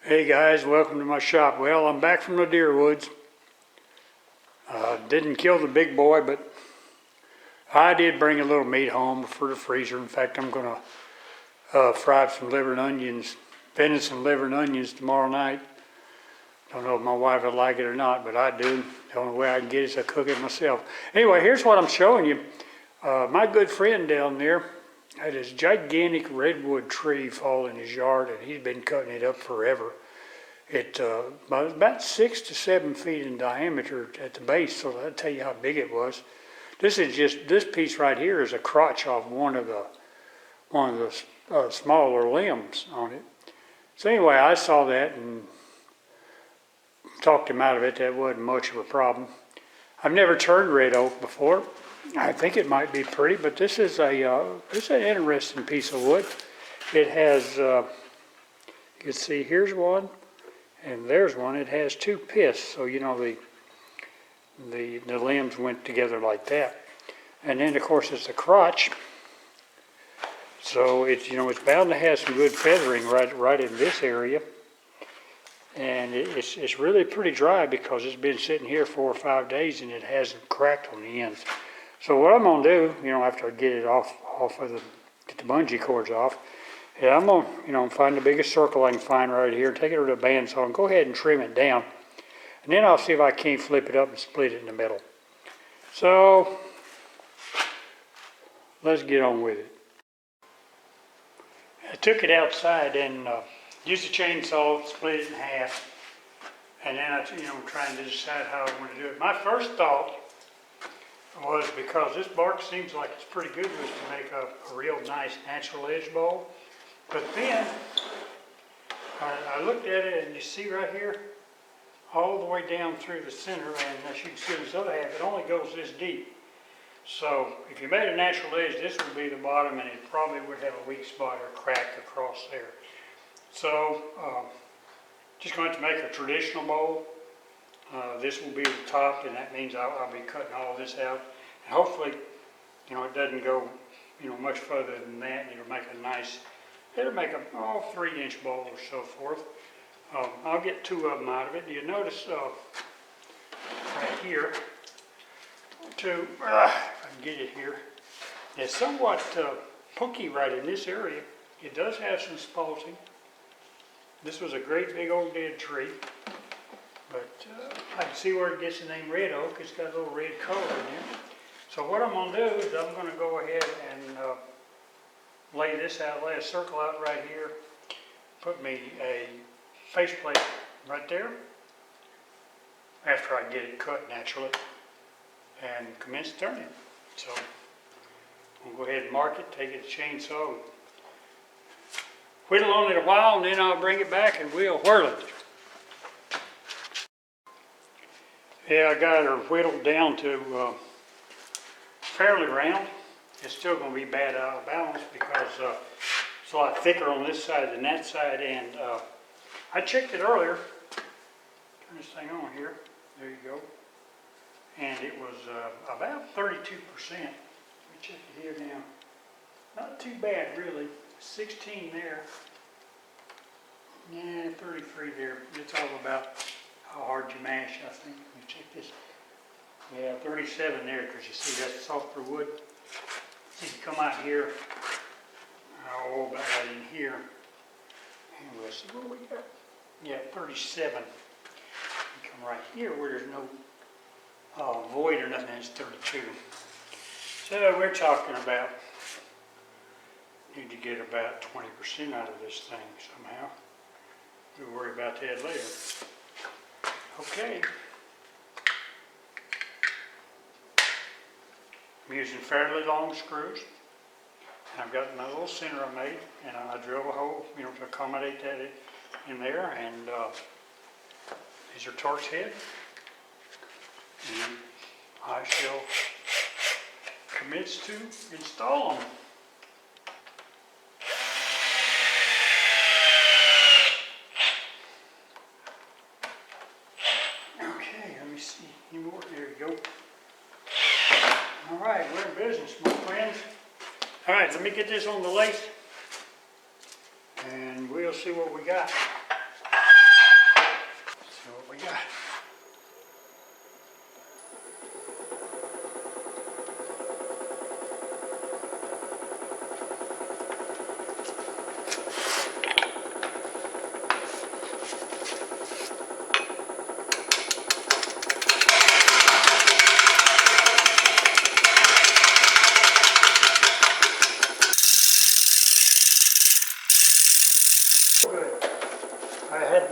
Hey guys, welcome to my shop. Well, I'm back from the deer woods. Didn't kill the big boy, but I did bring a little meat home for the freezer. In fact, I'm going to fry some liver and onions, venison liver and onions tomorrow night. Don't know if my wife would like it or not, but I do. The only way I can get it is to cook it myself. Anyway, here's what I'm showing you. My good friend down there had this gigantic redwood tree fall in his yard, and he's been cutting it up forever. It was about 6 to 7 feet in diameter at the base, so that'll tell you how big it was. This piece right here is a crotch off one of the smaller limbs on it. So anyway, I saw that and talked him out of it. That wasn't much of a problem. I've never turned red oak before. I think it might be pretty, but this is it's an interesting piece of wood. It has, you can see here's one, and there's one. It has two piths, so you know the limbs went together like that. And then of course it's a crotch, so it's it's bound to have some good feathering right in this area. And it's really pretty dry because it's been sitting here 4 or 5 days and it hasn't cracked on the ends. So what I'm gonna do, after I get it get the bungee cords off, is I'm gonna, find the biggest circle I can find right here, take it to the bandsaw and go ahead and trim it down. And then I'll see if I can't flip it up and split it in the middle. So let's get on with it. I took it outside and used a chainsaw, split it in half, and then I'm trying to decide how I want to do it. My first thought was, because this bark seems like it's pretty good, was to make a real nice natural edge bowl. But then I looked at it, and you see right here, all the way down through the center, and as you can see this other half, it only goes this deep. So if you made a natural edge, this would be the bottom, and it probably would have a weak spot or crack across there. So just going to make a traditional bowl. This will be the top, and that means I'll be cutting all this out. And hopefully, it doesn't go, much further than that. It'll make a 3-inch bowl or so forth. I'll get 2 of them out of it. You notice right here, if I can get it here, it's somewhat punky right in this area. It does have some spalting. This was a great big old dead tree. But I can see where it gets the name red oak. It's got a little red color in there. So what I'm going to do is I'm going to go ahead and lay this out, lay a circle out right here, put me a faceplate right there after I get it cut naturally, and commence turning. So I'm going to go ahead and mark it, take it to chainsaw, whittle on it a while, and then I'll bring it back and we'll whirl it. Yeah, I got her whittled down to fairly round. It's still going to be bad out of balance because it's a lot thicker on this side than that side. And I checked it earlier. Turn this thing on here. There you go. And it was about 32%. Let me check it here now. Not too bad, really. 16 there. Yeah, 33 there. It's all about how hard you mash, I think. Let me check this. Yeah, 37 there, because you see that's softer wood. See, you come out here, about right in here, and we'll see what we got. Yeah, 37. You come right here where there's no void or nothing, it's 32. So we're talking about, need to get about 20% out of this thing somehow. We'll worry about that later. Okay. I'm using fairly long screws. And I've got my little center I made, and I drilled a hole, to accommodate that in there. And these are Torx head. And I shall commence to install them. See any more? There you go. All right, we're in business, my friends. All right, let me get this on the lathe, and we'll see what we got.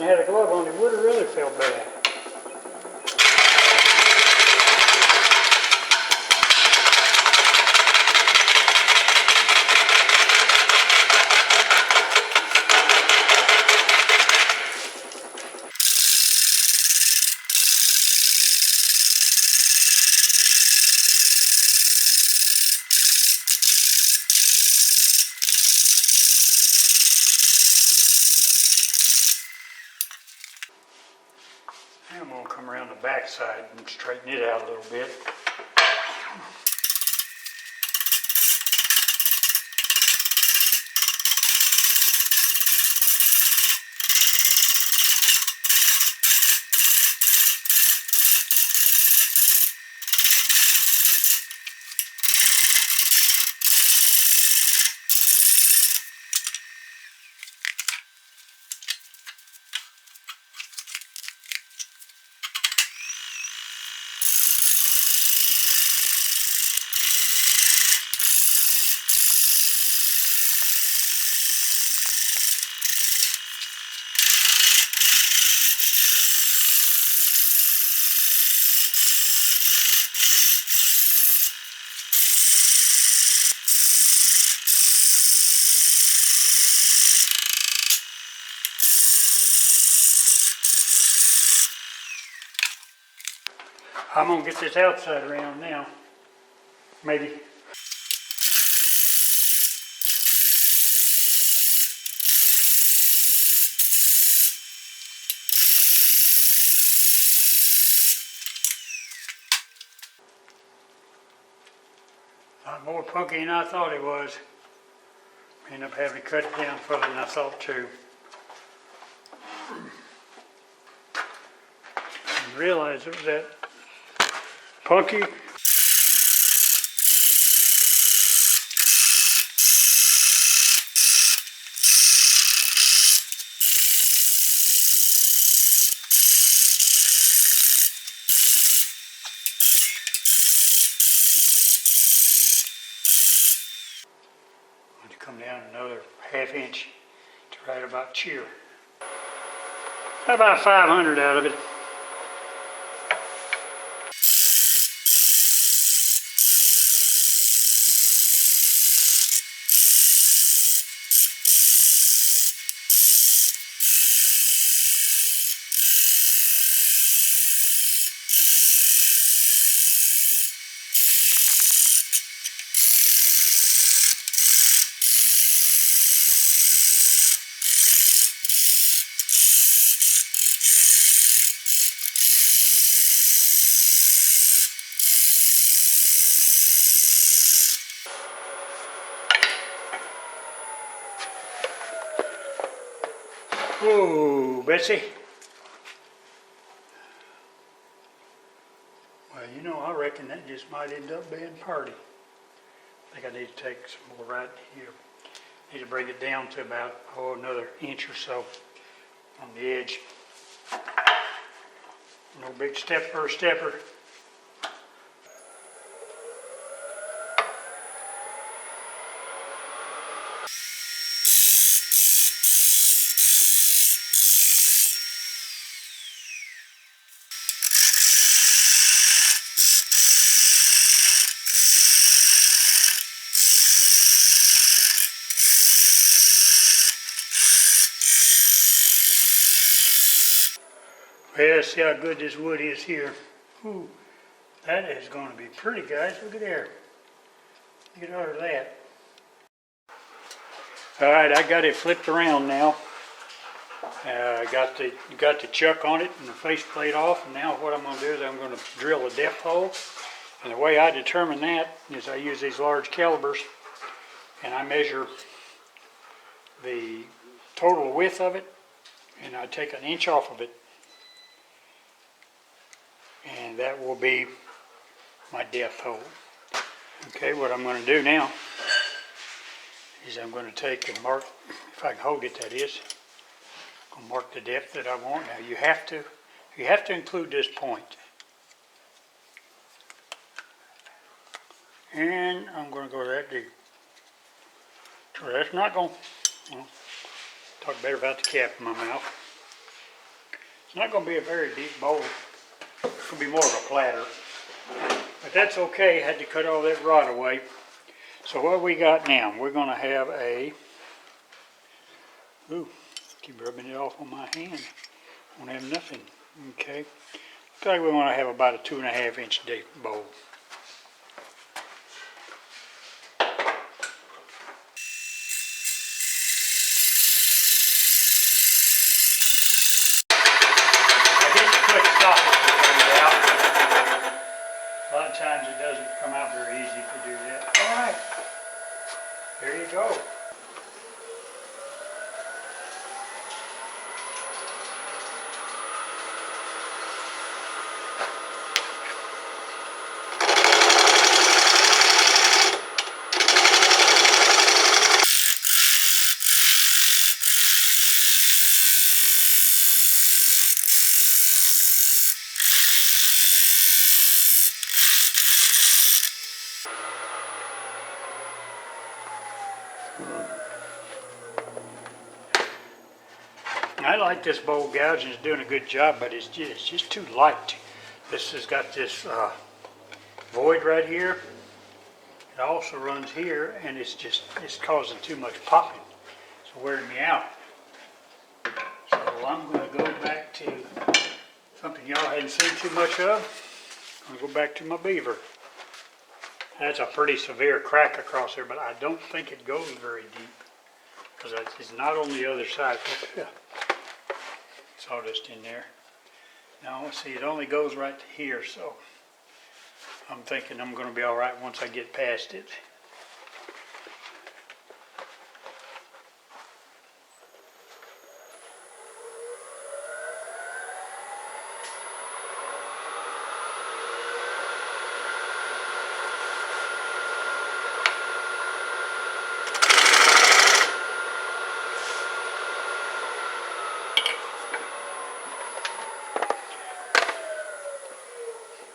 and had a glove on, it would have really felt bad. I'm going to come around the back side and straighten it out a little bit. I'm going to get this outside around now, maybe. A lot more punky than I thought it was. Ended up having to cut it down further than I thought to. Didn't realize it was that punky. Come down another ½ inch to right about cheer. About 500 out of it. Whoa, Betsy. Well, you know, I reckon that just might end up being party. I think I need to take some more right here. Need to bring it down to about, another inch or so on the edge. No big stepper. Well, see how good this wood is here. Ooh, that is going to be pretty, guys. Look at there. Look at all of that. All right, I got it flipped around now. Got the chuck on it and the faceplate off. And now what I'm going to do is I'm going to drill a depth hole. And the way I determine that is I use these large calipers and I measure the total width of it, and I take an inch off of it. And that will be my depth hole. Okay, what I'm going to do now is I'm going to take and mark, if I can hold it, that is. I'm going to mark the depth that I want. Now you have to include this point. And I'm going to go that deep. So that's not going to, talk better about the cap in my mouth. It's not going to be a very deep bowl. It's going to be more of a platter. But that's okay, had to cut all that rot away. So what we got now, we're going to have a, ooh, keep rubbing it off on my hand. Won't have nothing, okay. Looks like we want to have about a 2.5 inch deep bowl. A lot of times it doesn't come out very easy to do that. All right, there you go. I like this bowl gouging, it's doing a good job, but it's just too light. This has got this void right here. It also runs here, and it's causing too much popping. It's wearing me out. So I'm going to go back to something y'all hadn't seen too much of. I'm going to go back to my beaver. That's a pretty severe crack across there, but I don't think it goes very deep because it's not on the other side. Sawdust in there. Now let's see, it only goes right to here, so I'm thinking I'm going to be all right once I get past it.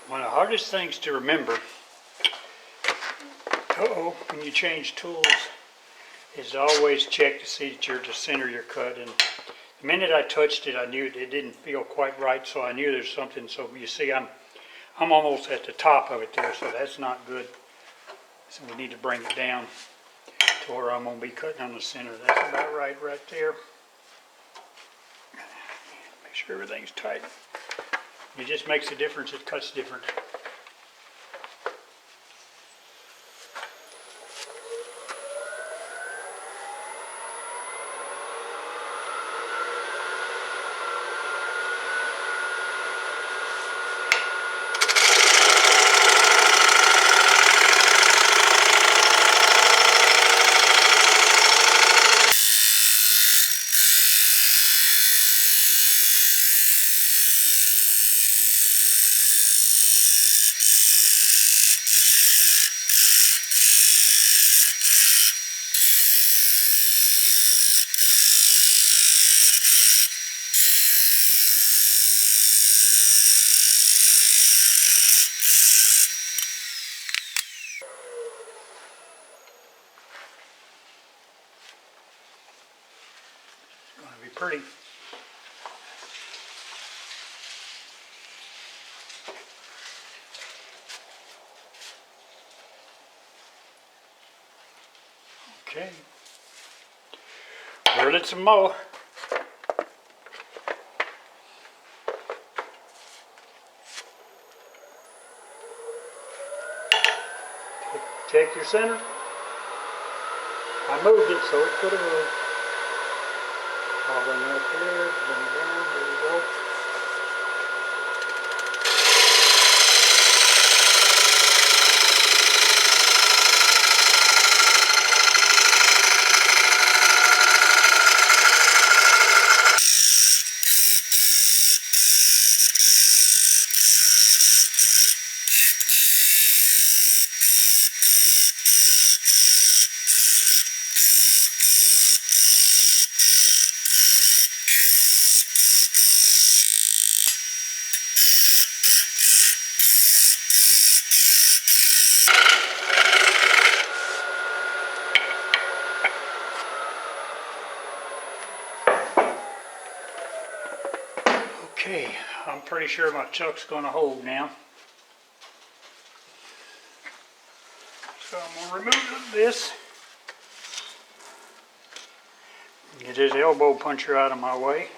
One of the hardest things to remember, when you change tools, is to always check to see that you're to center your cut. And the minute I touched it, I knew it didn't feel quite right, so I knew there's something. So you see, I'm almost at the top of it there, so that's not good. So we need to bring it down to where I'm going to be cutting on the center. That's about right there. Make sure everything's tight. It just makes a difference, it cuts different. It's going to be pretty. Okay. Whirl it some more. Check your center. I moved it so it could have moved. I'll bring it up there, bring it down, there we go. Okay, pretty sure my chuck's gonna hold now. So I'm gonna remove this. Get this elbow puncher out of my way.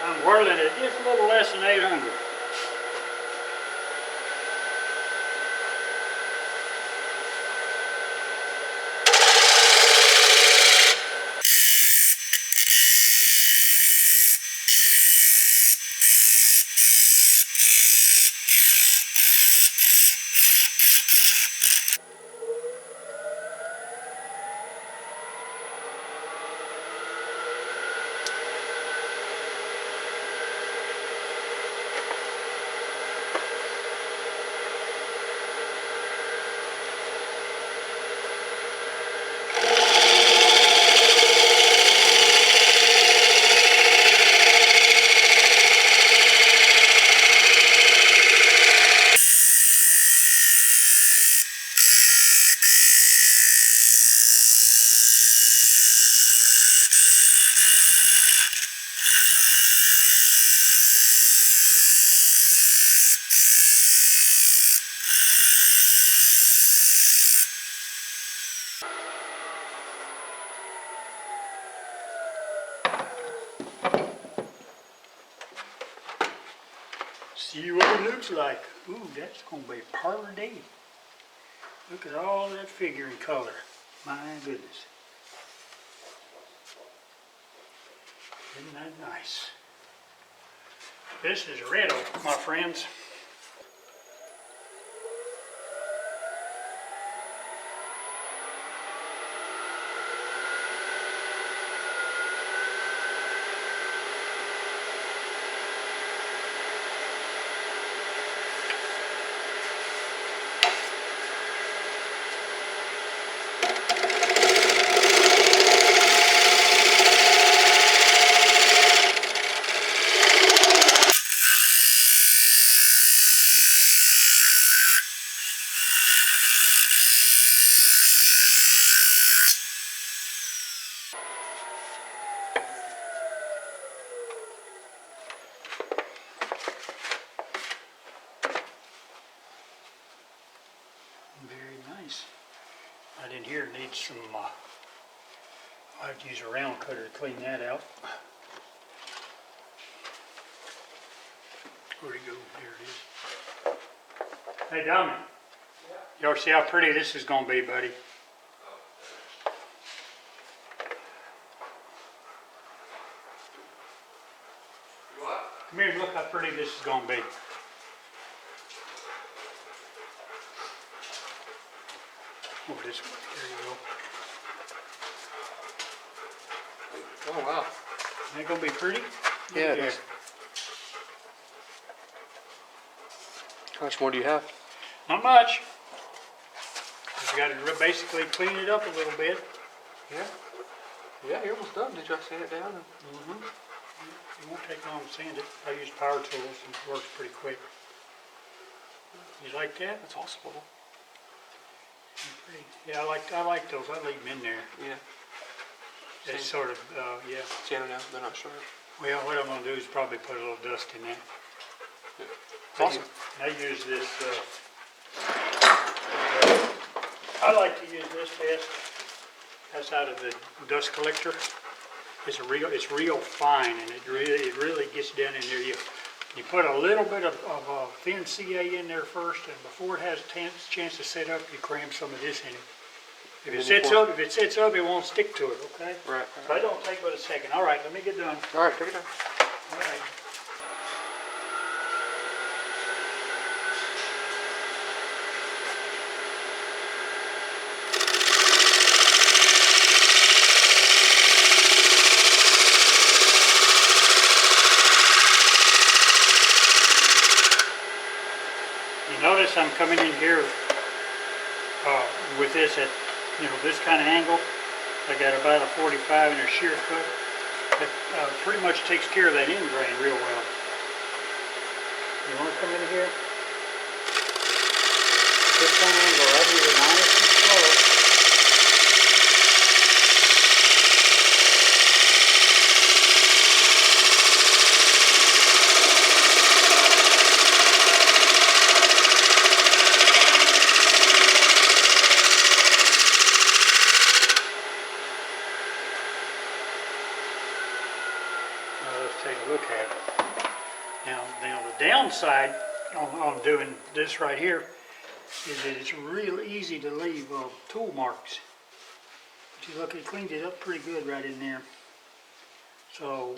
I'm whirling it just a little less than 800. See what it looks like. Ooh, that's gonna be party. Look at all that figuring color. My goodness. Isn't that nice? This is Red Oak, my friends. Very nice. I didn't hear it needs some, I'd use a round cutter to clean that out. Where'd it go? There it is. Hey, Dominic. Yeah. You ever see how pretty this is going to be, buddy? What? Come here and look how pretty this is going to be. Oh, this way. There you go. Oh, wow. Isn't that going to be pretty? Yeah, it is. How much more do you have? Not much. Just got to basically clean it up a little bit. Yeah. Yeah, you're almost done. Did y'all sand it down? It won't take long to sand it. I use power tools and it works pretty quick. You like that? That's awesome. Pretty. Yeah, I like those. I leave them in there. Yeah. It's sort of, yeah. Sand them down. They're not sharp. Well, what I'm going to do is probably put a little dust in there. Yeah. Awesome. I use this, I like to use this test. That's out of the dust collector. It's real fine, and it really gets down in there. You put a little bit of thin CA in there first, and before it has a chance to set up, you cram some of this in it. If it sets up, it won't stick to it. Okay. Right. So that don't take but a second. All right, let me get done. All right, take it down. All right. Notice I'm coming in here with this at, this kind of angle. I got about a 45 in a shear foot. That pretty much takes care of that end grain real well. You want to come in here? At this kind of angle, I do it nice and slow. Let's take a look at it. Now the downside on doing this right here is that it's real easy to leave tool marks. But you look, it cleaned it up pretty good right in there. So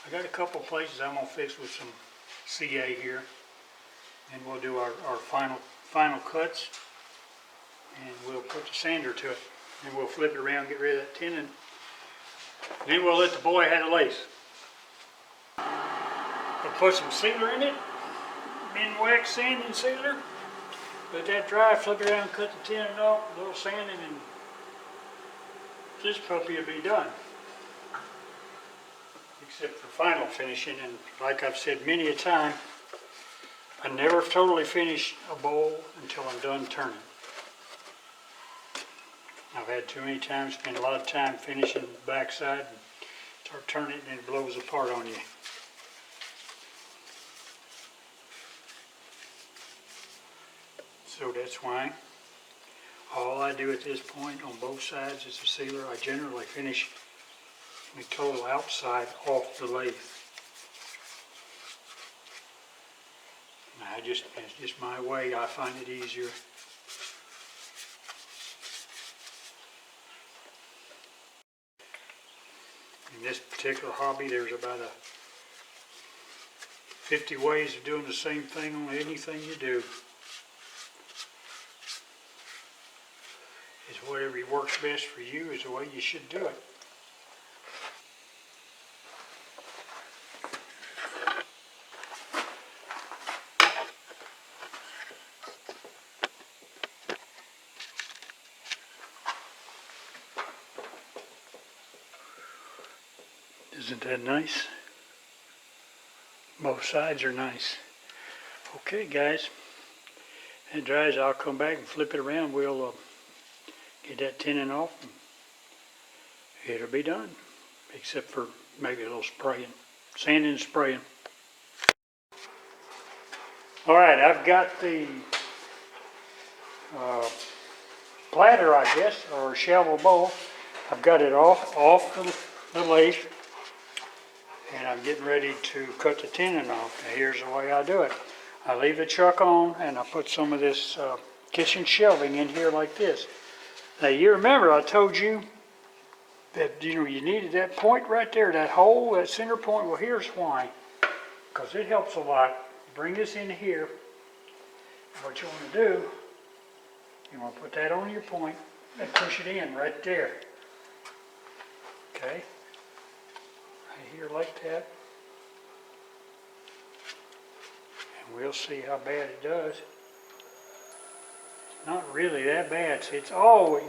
I got a couple places I'm gonna fix with some CA here, and we'll do our final cuts, and we'll put the sander to it. And we'll flip it around, get rid of that tenon. Then we'll let the boy have a lace. We'll put some sealer in it, wax sanding sealer. Let that dry, flip it around, cut the tenon off, a little sanding, and this puppy will be done. Except for final finishing, and like I've said many a time, I never totally finish a bowl until I'm done turning. I've had too many times spend a lot of time finishing the backside and start turning it and it blows apart on you. So that's why all I do at this point on both sides is the sealer. I generally finish the total outside off the lathe. It's just my way. I find it easier. In this particular hobby, there's about 50 ways of doing the same thing on anything you do. It's whatever works best for you is the way you should do it. Isn't that nice? Both sides are nice. Okay, guys. When it dries, I'll come back and flip it around. We'll get that tenon off, and it'll be done. Except for maybe a little spraying. Sanding and spraying. Alright, I've got the platter, I guess, or shovel bowl. I've got it off the lathe. And I'm getting ready to cut the tenon off. Now here's the way I do it. I leave the chuck on and I put some of this kitchen shelving in here like this. Now you remember I told you that you needed that point right there, that hole, that center point. Well, here's why. Because it helps a lot. Bring this in here. What you want to do, you want to put that on your point and push it in right there. Okay? Here like that, and we'll see how bad it does. It's not really that bad. See,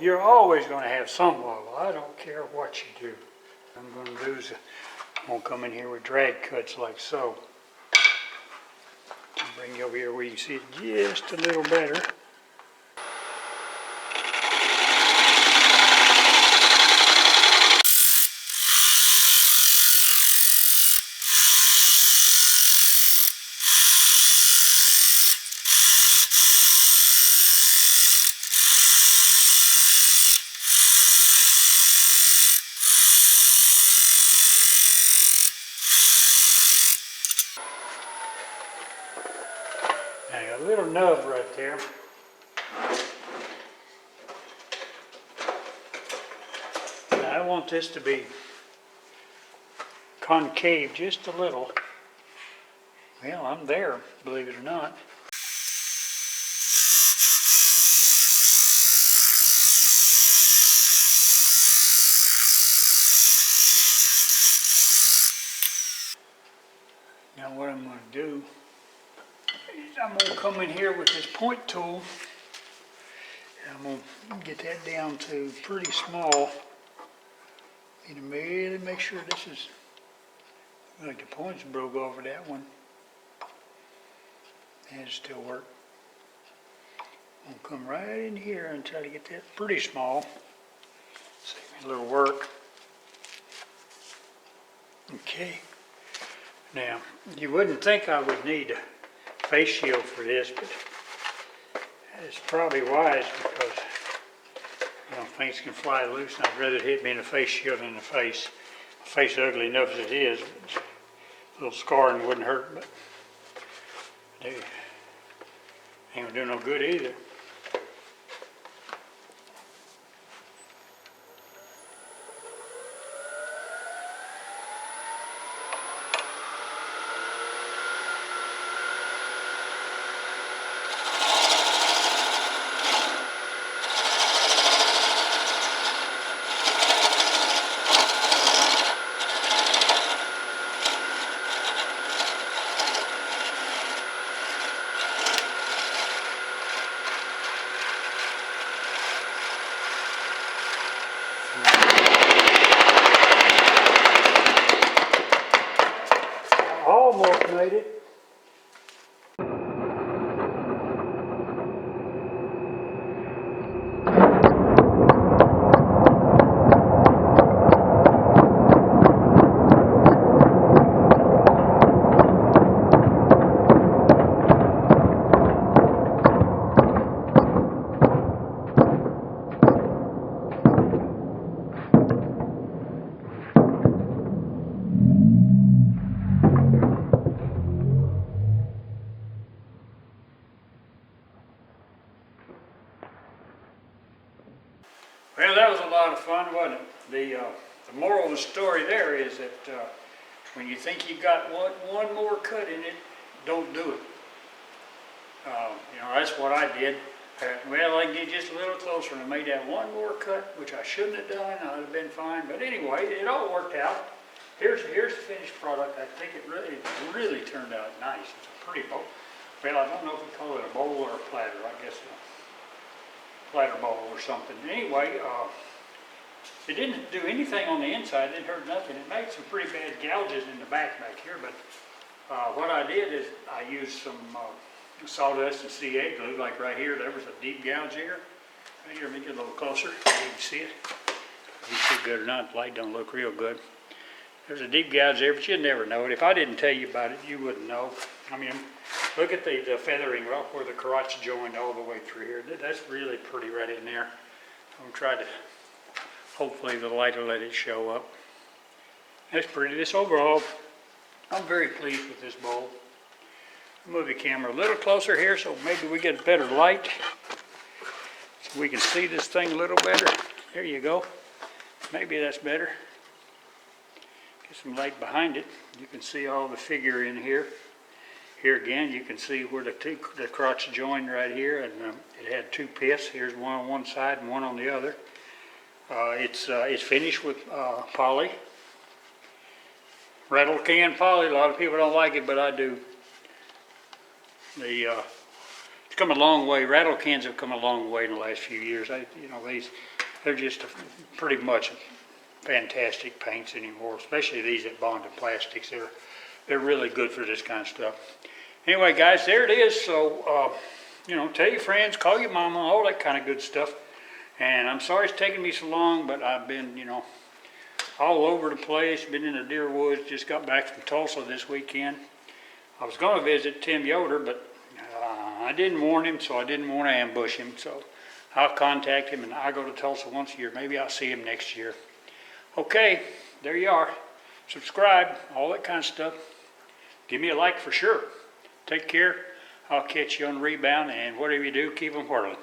you're always going to have some wobble. I don't care what you do. What I'm going to do is I'm going to come in here with drag cuts like so. I'll bring you over here where you can see it just a little better. A little nub right there. Now I want this to be concave just a little. Well, I'm there, believe it or not. Now what I'm going to do is I'm going to come in here with this point tool. And I'm going to get that down to pretty small. Need to really make sure this is, like the points broke over that one. And it still work. I'm going to come right in here and try to get that pretty small. Save me a little work. Okay. Now, you wouldn't think I would need a face shield for this, but it's probably wise because, you know, things can fly loose, and I'd rather it hit me in the face shield than in the face. My face is ugly enough as it is. A little scarring wouldn't hurt, but dude, ain't gonna do no good either. Almost made it. Well, that was a lot of fun, wasn't it? The moral of the story there is that when you think you got one more cut in it, don't do it. You know, that's what I did. Well, I get just a little closer and I made that one more cut, which I shouldn't have done. I'd have been fine. But anyway, it all worked out. Here's the finished product. I think it really turned out nice. It's a pretty bowl. Well, I don't know if we call it a bowl or a platter. I guess a platter bowl or something. Anyway, it didn't do anything on the inside. It didn't hurt nothing. It made some pretty bad gouges in the back here. But what I did is I used some sawdust and CA glue, like right here. There was a deep gouge here. Right here, make it a little closer so you can see it. If you see good or not, the light don't look real good. There's a deep gouge there, but you'd never know it. If I didn't tell you about it, you wouldn't know. I mean, look at the feathering right where the crotch joined all the way through here. That's really pretty right in there. I'm going to try to, hopefully the light will let it show up. That's pretty. This overall, I'm very pleased with this bowl. Move the camera a little closer here so maybe we get better light. So we can see this thing a little better. There you go. Maybe that's better. Get some light behind it. You can see all the figure in here. Here again, you can see where the crotch joined right here, and it had two piths. Here's one on one side and one on the other. It's finished with poly. Rattle can poly. A lot of people don't like it, but I do. It's come a long way. Rattle cans have come a long way in the last few years. They're just pretty much fantastic paints anymore, especially these that bond in plastics. They're really good for this kind of stuff. Anyway, guys, there it is. So, tell your friends, call your mama, all that kind of good stuff. And I'm sorry it's taking me so long, but I've been, all over the place. Been in the deer woods. Just got back from Tulsa this weekend. I was going to visit Tim Yoder, but I didn't warn him, so I didn't want to ambush him. So I'll contact him, and I go to Tulsa once a year. Maybe I'll see him next year. Okay, there you are. Subscribe, all that kind of stuff. Give me a like for sure. Take care. I'll catch you on the rebound, and whatever you do, keep them whirling.